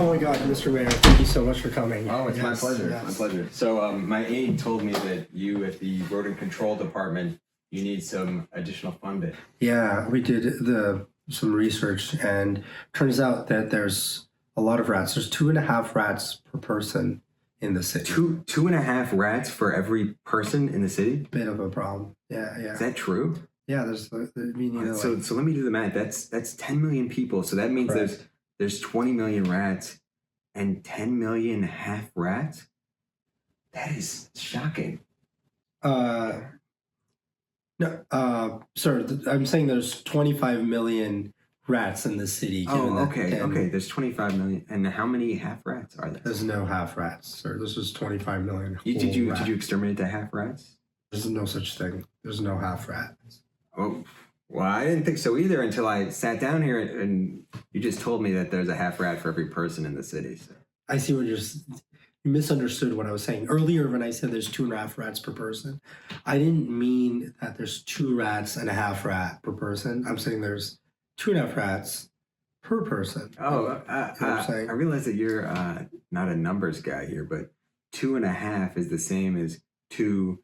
Oh my God, Mr. Mayor, thank you so much for coming. Oh, it's my pleasure. Yes. My pleasure. So my aide told me that you at the Road and Control Department, you need some additional funding. Yeah, we did some research, and turns out that there's a lot of rats. There's 2.5 rats per person in the city. 2.5 rats for every person in the city? Bit of a problem. Yeah. Is that true? Yeah, we need So let me do the math. That's 10 million people. So that means there's 20 million rats and 10 million half rats. That is shocking. No, sir, I'm saying there's 25 million rats in the city. Oh, okay. There's 25 million. And how many half rats are there? There's no half rats, sir. This is 25 million. Did you exterminate the half rats? There's no such thing. There's no half rats. Oh, well, I didn't think so either until I sat down here and you just told me that there's a half rat for every person in the city. So. I see what you misunderstood what I was saying earlier when I said there's 2.5 rats per person. I didn't mean that there's 2 rats and a half rat per person. I'm saying there's 2.5 rats per person. Oh, I realize that you're not a numbers guy here, but 2.5 is the same as 2.5.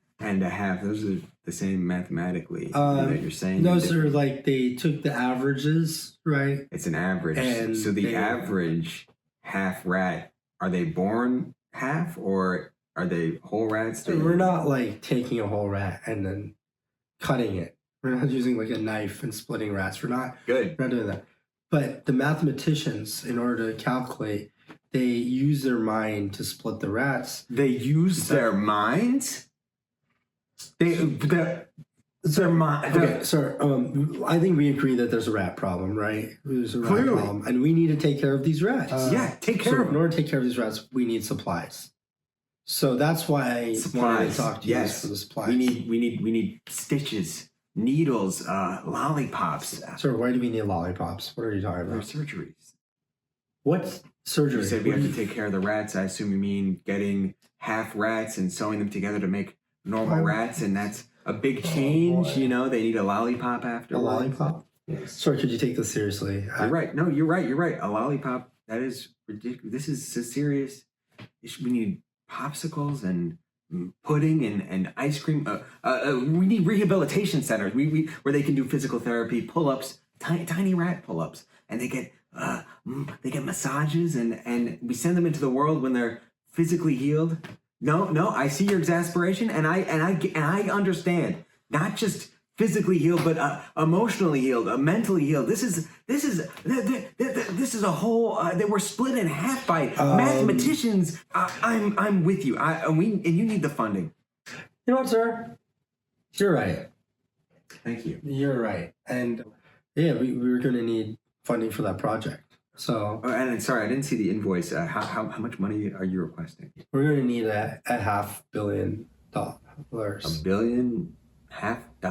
Those are the same mathematically. You're saying no, sir. Like they took the averages, right? It's an average. And so the average half rat, are they born half or are they whole rats? We're not like taking a whole rat and then cutting it. We're not using like a knife and splitting rats. We're not doing that. But the mathematicians, in order to calculate, they use their mind to split the rats. They use their minds? Okay, sir. I think we agree that there's a rat problem, right? There's a rat problem, and we need to take care of these rats. Take care of them. In order to take care of these rats, we need supplies. So that's why I wanted to talk to you for the supplies. We need stitches, needles, lollipops. Sir, why do we need lollipops? What are you talking about? Surgeries. What surgery? You said we have to take care of the rats. I assume you mean getting half rats and sewing them together to make normal rats, and that's a big change. You know, they need a lollipop after. A lollipop? Yes. Sorry, could you take this seriously? You're right. No, you're right. A lollipop, that is ridiculous. This is so serious. We need popsicles and pudding and ice cream. We need rehabilitation centers where they can do physical therapy, pull-ups, tiny rat pull-ups, and they get massages, and we send them into the world when they're physically healed. No, I see your exasperation, and I understand. Not just physically healed, but emotionally healed, mentally healed. This is a whole. That we're split in half by mathematicians. I'm with you. And you need the funding. You know what, sir? You're right. Thank you. You're right, and yeah, we were going to need funding for that project. So, and sorry, I didn't see the invoice. How much money are you requesting? We're going to need a $500 million. $1 billion, half.